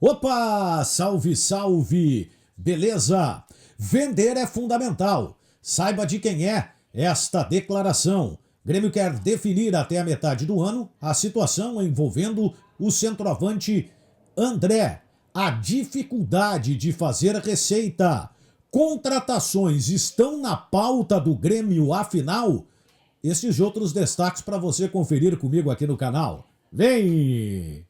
Opa! Salve, salve! Beleza? Vender é fundamental. Saiba de quem é esta declaração. Grêmio quer definir até a metade do ano a situação envolvendo o centroavante André. A dificuldade de fazer receita. Contratações estão na pauta do Grêmio, afinal? Esses outros destaques para você conferir comigo aqui no canal. Vem!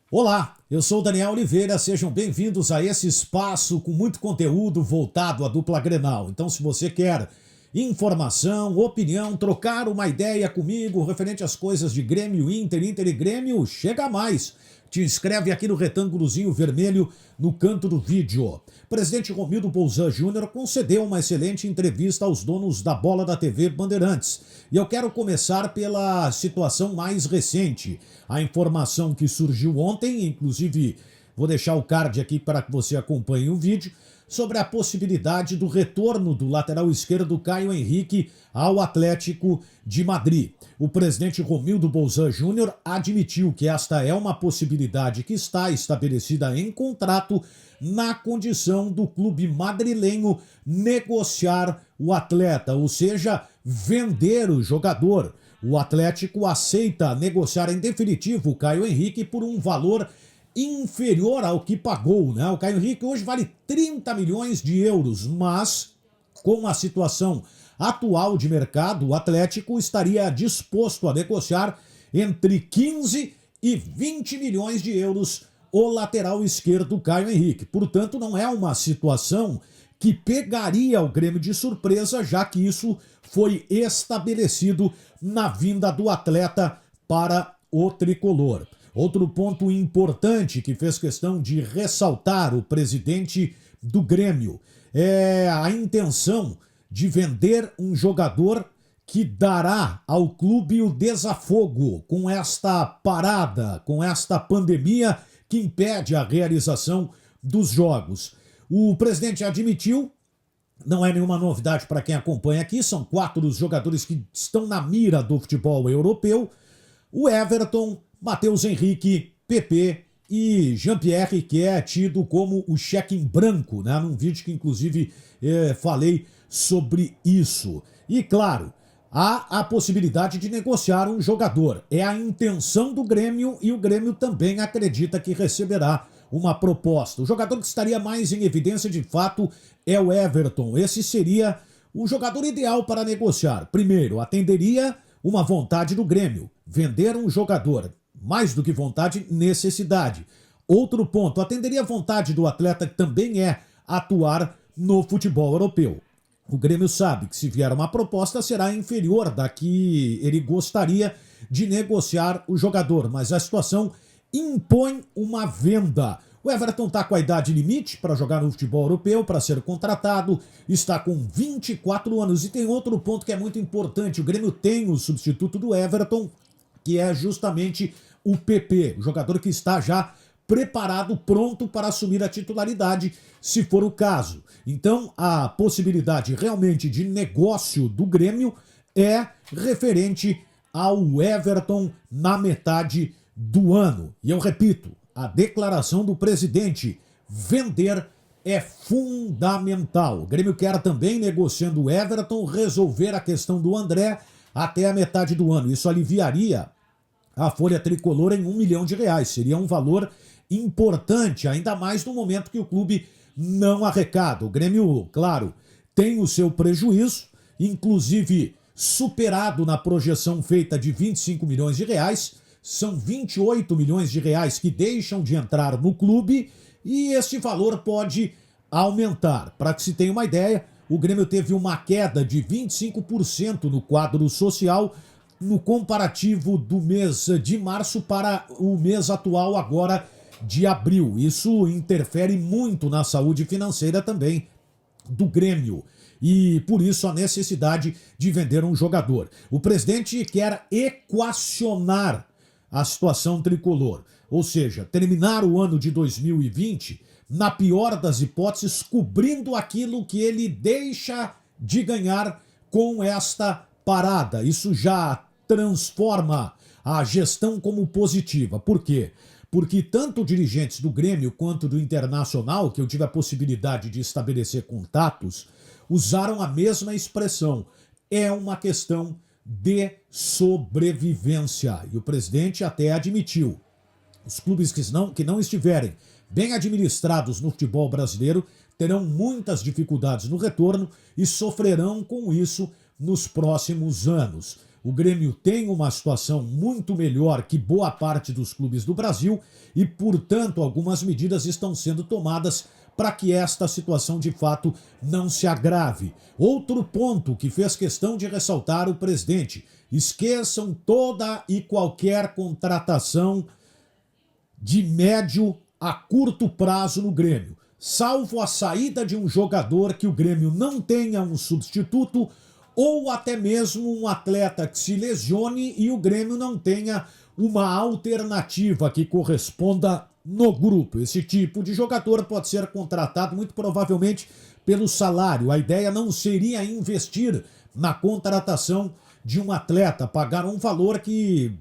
Olá, eu sou Daniel Oliveira, sejam bem-vindos a esse espaço com muito conteúdo voltado à dupla Grenal. Então, se você quer informação, opinião, trocar uma ideia comigo referente às coisas de Grêmio, Inter e Grêmio, chega mais. Te inscreve aqui no retângulozinho vermelho no canto do vídeo. Presidente Romildo Bolzan Júnior concedeu uma excelente entrevista aos donos da bola da TV Bandeirantes. E eu quero começar pela situação mais recente. A informação que surgiu ontem, inclusive vou deixar o card aqui para que você acompanhe o vídeo, sobre a possibilidade do retorno do lateral esquerdo Caio Henrique ao Atlético de Madrid. O presidente Romildo Bolzan Júnior admitiu que esta é uma possibilidade que está estabelecida em contrato na condição do clube madrilenho negociar o atleta, ou seja, vender o jogador. O Atlético aceita negociar em definitivo o Caio Henrique por um valor inferior ao que pagou, né? O Caio Henrique hoje vale 30 milhões de euros, mas com a situação atual de mercado, o Atlético estaria disposto a negociar entre 15 e 20 milhões de euros o lateral esquerdo Caio Henrique. Portanto, não é uma situação que pegaria o Grêmio de surpresa, já que isso foi estabelecido na vinda do atleta para o tricolor. Outro ponto importante que fez questão de ressaltar o presidente do Grêmio é a intenção de vender um jogador que dará ao clube o desafogo com esta parada, com esta pandemia que impede a realização dos jogos. O presidente admitiu, não é nenhuma novidade para quem acompanha aqui, são 4 os jogadores que estão na mira do futebol europeu: o Everton, Matheus Henrique, PP e Jean-Pierre, que é tido como o cheque em branco, né? Num vídeo que inclusive falei sobre isso. E claro, há a possibilidade de negociar um jogador. É a intenção do Grêmio e o Grêmio também acredita que receberá uma proposta. O jogador que estaria mais em evidência de fato é o Everton. Esse seria o jogador ideal para negociar. Primeiro, atenderia uma vontade do Grêmio, vender um jogador. Mais do que vontade, necessidade. Outro ponto, atenderia a vontade do atleta, que também é atuar no futebol europeu. O Grêmio sabe que se vier uma proposta será inferior da que ele gostaria de negociar o jogador, mas a situação impõe uma venda. O Everton está com a idade limite para jogar no futebol europeu, para ser contratado, está com 24 anos. E tem outro ponto que é muito importante, o Grêmio tem o substituto do Everton, que é justamente o PP, o jogador que está já preparado, pronto para assumir a titularidade, se for o caso. Então, a possibilidade realmente de negócio do Grêmio é referente ao Everton na metade do ano. E eu repito, a declaração do presidente: vender é fundamental. O Grêmio quer também, negociando o Everton, resolver a questão do André até a metade do ano. Isso aliviaria a folha tricolor em R$1 milhão. Seria um valor importante, ainda mais no momento que o clube não arrecada. O Grêmio, claro, tem o seu prejuízo, inclusive superado na projeção feita de R$25 milhões. São R$28 milhões que deixam de entrar no clube e esse valor pode aumentar. Para que se tenha uma ideia, o Grêmio teve uma queda de 25% no quadro social no comparativo do mês de março para o mês atual, agora de abril. Isso interfere muito na saúde financeira também do Grêmio. E por isso a necessidade de vender um jogador. O presidente quer equacionar a situação tricolor, ou seja, terminar o ano de 2020, na pior das hipóteses, cobrindo aquilo que ele deixa de ganhar com esta parada. Isso já transforma a gestão como positiva. Por quê? Porque tanto dirigentes do Grêmio quanto do Internacional, que eu tive a possibilidade de estabelecer contatos, usaram a mesma expressão. É uma questão de sobrevivência. E o presidente até admitiu. Os clubes que não estiverem bem administrados no futebol brasileiro terão muitas dificuldades no retorno e sofrerão com isso nos próximos anos. O Grêmio tem uma situação muito melhor que boa parte dos clubes do Brasil e, portanto, algumas medidas estão sendo tomadas para que esta situação de fato não se agrave. Outro ponto que fez questão de ressaltar o presidente: esqueçam toda e qualquer contratação de médio a curto prazo no Grêmio, salvo a saída de um jogador que o Grêmio não tenha um substituto ou até mesmo um atleta que se lesione e o Grêmio não tenha uma alternativa que corresponda no grupo. Esse tipo de jogador pode ser contratado muito provavelmente pelo salário. A ideia não seria investir na contratação de um atleta, pagar um valor que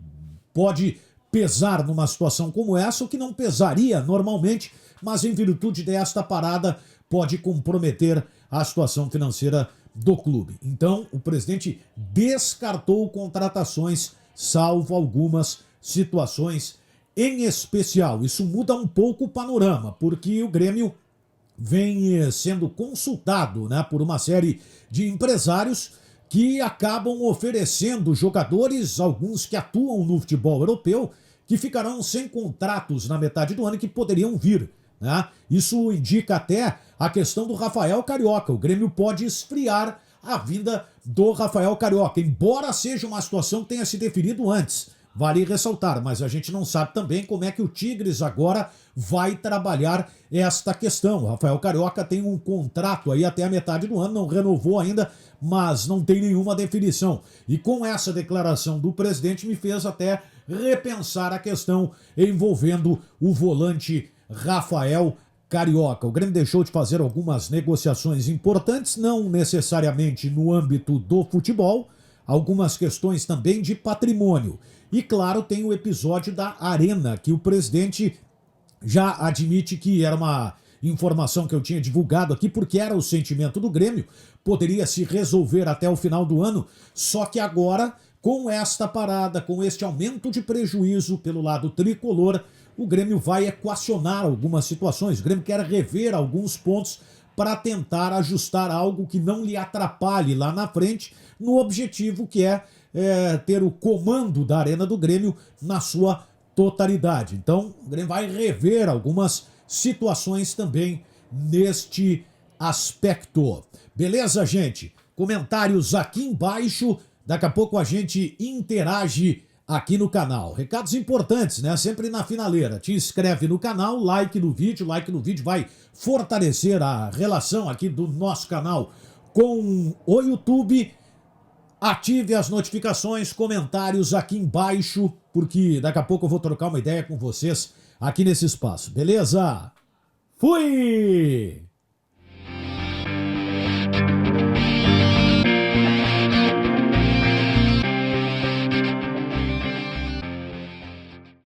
pode pesar numa situação como essa, o que não pesaria normalmente, mas em virtude desta parada pode comprometer a situação financeira do clube. Então, o presidente descartou contratações, salvo algumas situações em especial. Isso muda um pouco o panorama, porque o Grêmio vem sendo consultado, né, por uma série de empresários que acabam oferecendo jogadores, alguns que atuam no futebol europeu, que ficarão sem contratos na metade do ano e que poderiam vir. Né? Isso indica até a questão do Rafael Carioca. O Grêmio pode esfriar a vinda do Rafael Carioca, embora seja uma situação que tenha se definido antes. Vale ressaltar, mas a gente não sabe também como é que o Tigres agora vai trabalhar esta questão. O Rafael Carioca tem um contrato aí até a metade do ano, não renovou ainda, mas não tem nenhuma definição. E com essa declaração do presidente me fez até repensar a questão envolvendo o volante Rafael Carioca. O Grêmio deixou de fazer algumas negociações importantes, não necessariamente no âmbito do futebol, algumas questões também de patrimônio. E claro, tem o episódio da Arena, que o presidente já admite que era uma informação que eu tinha divulgado aqui, porque era o sentimento do Grêmio, poderia se resolver até o final do ano, só que agora, com esta parada, com este aumento de prejuízo pelo lado tricolor, o Grêmio vai equacionar algumas situações. O Grêmio quer rever alguns pontos para tentar ajustar algo que não lhe atrapalhe lá na frente, no objetivo que é ter o comando da Arena do Grêmio na sua totalidade. Então, o Grêmio vai rever algumas situações também neste aspecto. Beleza, gente? Comentários aqui embaixo. Daqui a pouco a gente interage aqui no canal. Recados importantes, né? Sempre na finaleira. Te inscreve no canal, like no vídeo vai fortalecer a relação aqui do nosso canal com o YouTube. Ative as notificações, comentários aqui embaixo, porque daqui a pouco eu vou trocar uma ideia com vocês aqui nesse espaço. Beleza? Fui!